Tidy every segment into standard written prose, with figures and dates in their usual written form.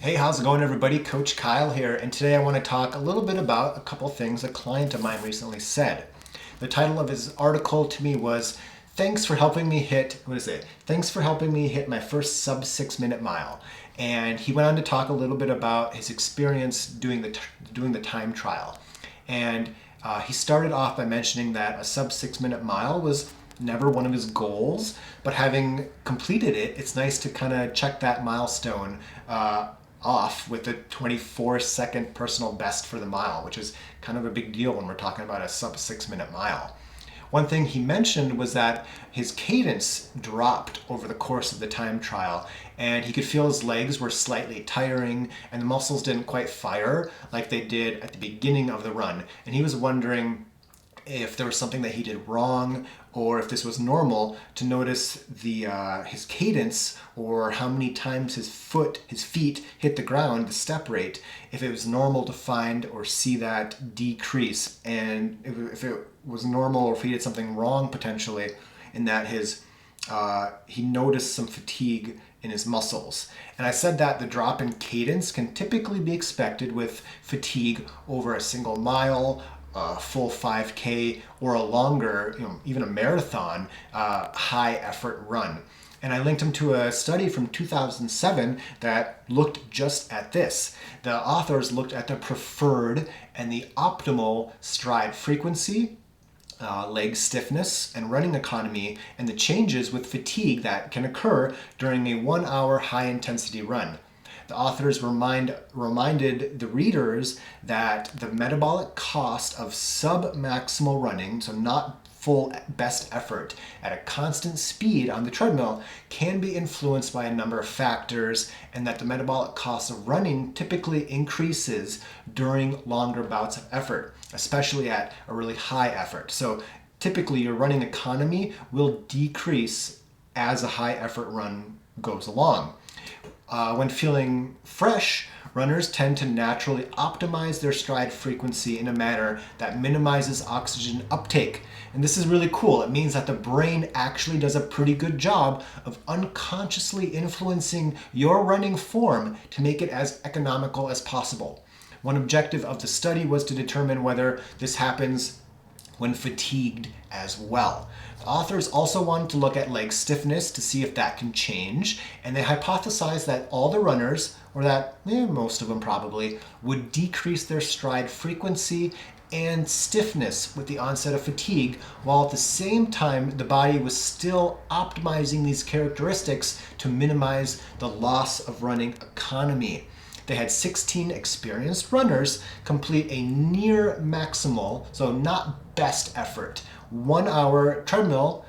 Hey, how's it going, everybody? Coach Kyle here, and today I want to talk a little bit about a couple things a client of mine recently said. The title of his article to me was, Thanks for helping me hit, what is it? Thanks for helping me hit my first sub 6 minute mile. And he went on to talk a little bit about his experience doing the time trial. And he started off by mentioning that a sub 6 minute mile was never one of his goals, but having completed it, it's nice to kind of check that milestone off with a 24-second personal best for the mile, which is kind of a big deal when we're talking about a sub 6 minute mile. One thing he mentioned was that his cadence dropped over the course of the time trial, and he could feel his legs were slightly tiring and the muscles didn't quite fire like they did at the beginning of the run. And he was wondering if there was something that he did wrong or if this was normal to notice his cadence or how many times his feet hit the ground, the step rate, if it was normal to find or see that decrease, and if it was normal or if he did something wrong potentially in that he noticed some fatigue in his muscles. And I said that the drop in cadence can typically be expected with fatigue over a single mile, a full 5K, or a longer, even a marathon, high effort run. And I linked him to a study from 2007 that looked just at this. The authors looked at the preferred and the optimal stride frequency, leg stiffness, and running economy, and the changes with fatigue that can occur during a 1 hour high intensity run. The authors reminded the readers that the metabolic cost of sub-maximal running, so not full best effort, at a constant speed on the treadmill can be influenced by a number of factors, and that the metabolic cost of running typically increases during longer bouts of effort, especially at a really high effort. So typically your running economy will decrease as a high effort run goes along. When feeling fresh, runners tend to naturally optimize their stride frequency in a manner that minimizes oxygen uptake. And this is really cool. It means that the brain actually does a pretty good job of unconsciously influencing your running form to make it as economical as possible. One objective of the study was to determine whether this happens when fatigued as well. The authors also wanted to look at leg stiffness to see if that can change, and they hypothesized that all the runners, or that most of them probably, would decrease their stride frequency and stiffness with the onset of fatigue, while at the same time the body was still optimizing these characteristics to minimize the loss of running economy. They had 16 experienced runners complete a near maximal, so not best effort, 1 hour treadmill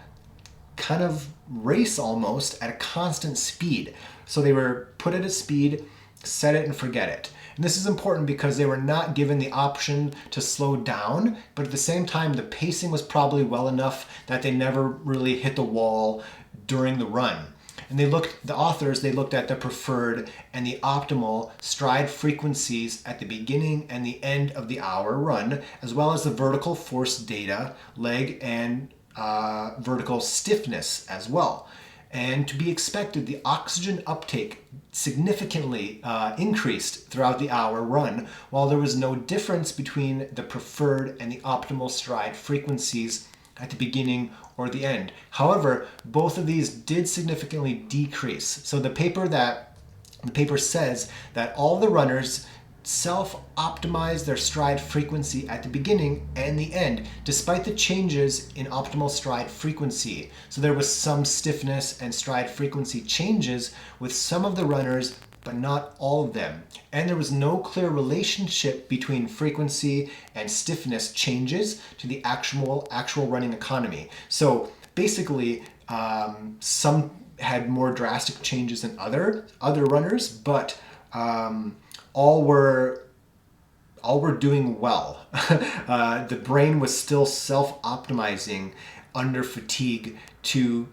kind of race almost at a constant speed. So they were put at a speed, set it and forget it. And this is important because they were not given the option to slow down, but at the same time the pacing was probably well enough that they never really hit the wall during the run. And the authors looked at the preferred and the optimal stride frequencies at the beginning and the end of the hour run, as well as the vertical force data, leg and vertical stiffness as well. And to be expected, the oxygen uptake significantly increased throughout the hour run, while there was no difference between the preferred and the optimal stride frequencies at the beginning or the end. However, both of these did significantly decrease. So the paper says that all the runners self-optimize their stride frequency at the beginning and the end, despite the changes in optimal stride frequency. So there was some stiffness and stride frequency changes with some of the runners, but not all of them. And there was no clear relationship between frequency and stiffness changes to the actual running economy. So basically, some had more drastic changes than other runners, but all were doing well. The brain was still self-optimizing under fatigue to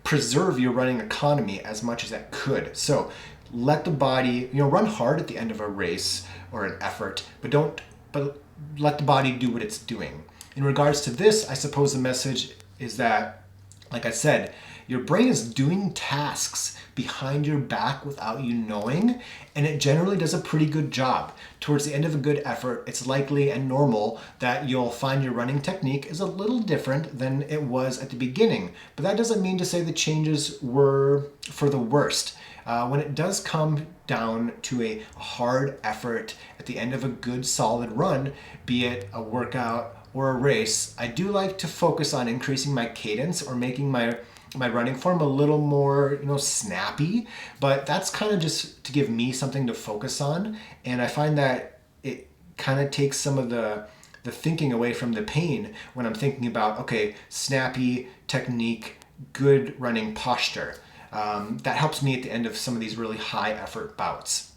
preserve your running economy as much as it could. So let the body, run hard at the end of a race or an effort, but let the body do what it's doing. In regards to this, I suppose the message is that, like I said, your brain is doing tasks behind your back without you knowing, and it generally does a pretty good job. Towards the end of a good effort, it's likely and normal that you'll find your running technique is a little different than it was at the beginning, but that doesn't mean to say the changes were for the worst. When it does come down to a hard effort at the end of a good solid run, be it a workout or a race, I do like to focus on increasing my cadence or making my running form a little more, snappy, but that's kind of just to give me something to focus on. And I find that it kind of takes some of the thinking away from the pain when I'm thinking about, okay, snappy technique, good running posture. That helps me at the end of some of these really high effort bouts.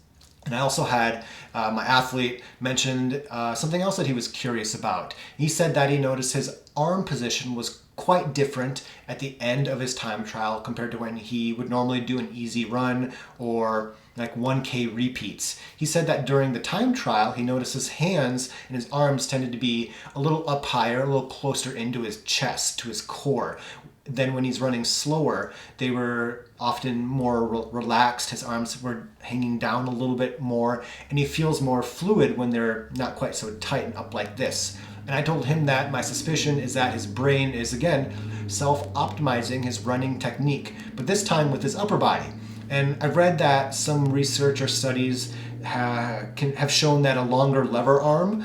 And I also had my athlete mentioned something else that he was curious about. He said that he noticed his arm position was quite different at the end of his time trial compared to when he would normally do an easy run or like 1K repeats. He said that during the time trial, he noticed his hands and his arms tended to be a little up higher, a little closer into his chest, to his core. Then when he's running slower, they were often more relaxed. His arms were hanging down a little bit more, and he feels more fluid when they're not quite so tight and up like this. And I told him that my suspicion is that his brain is, again, self-optimizing his running technique, but this time with his upper body. And I've read that some research or studies have shown that a longer lever arm,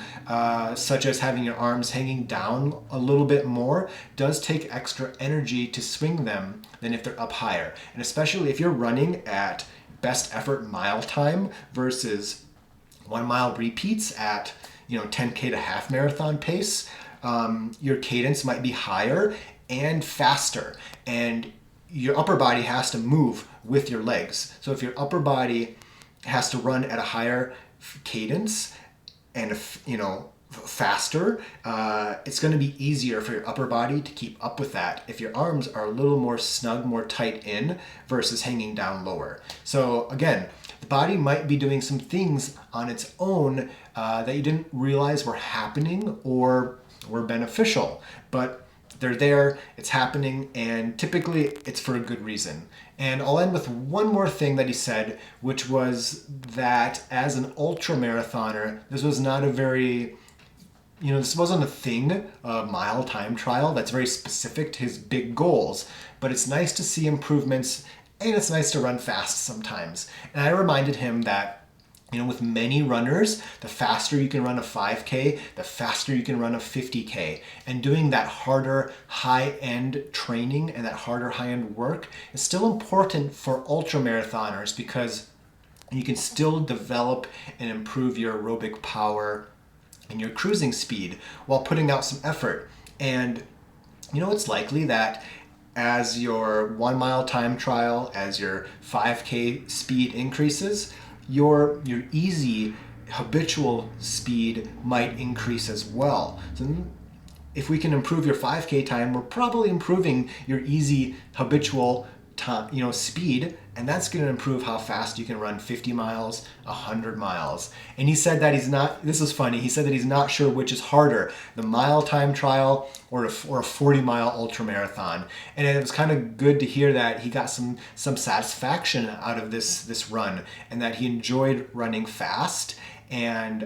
such as having your arms hanging down a little bit more, does take extra energy to swing them than if they're up higher. And especially if you're running at best effort mile time versus 1 mile repeats at 10K to half marathon pace, your cadence might be higher and faster, and your upper body has to move with your legs. So if your upper body has to run at a higher cadence and faster, it's going to be easier for your upper body to keep up with that if your arms are a little more snug, more tight in versus hanging down lower. So again, the body might be doing some things on its own that you didn't realize were happening or were beneficial, but they're there, it's happening, and typically it's for a good reason. And I'll end with one more thing that he said, which was that as an ultra marathoner, this was not a very, this wasn't a thing, a mile time trial that's very specific to his big goals, but it's nice to see improvements, and it's nice to run fast sometimes. And I reminded him that with many runners, the faster you can run a 5K, the faster you can run a 50K. And doing that harder high-end training and that harder high-end work is still important for ultra marathoners because you can still develop and improve your aerobic power and your cruising speed while putting out some effort. And it's likely that as your 1 mile time trial, as your 5K speed increases, your easy habitual speed might increase as well. So if we can improve your 5K time, we're probably improving your easy habitual time, speed, and that's going to improve how fast you can run 50 miles, 100 miles. And he said that this is funny, he said that he's not sure which is harder, the mile time trial or a 40-mile ultra marathon. And it was kind of good to hear that he got some satisfaction out of this run and that he enjoyed running fast, and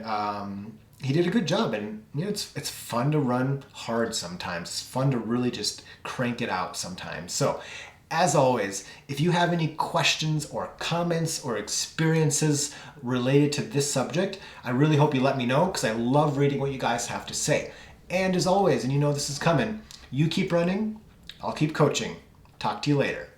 he did a good job. And it's fun to run hard sometimes. It's fun to really just crank it out sometimes. So as always, if you have any questions or comments or experiences related to this subject, I really hope you let me know because I love reading what you guys have to say. And as always, and this is coming, you keep running, I'll keep coaching. Talk to you later.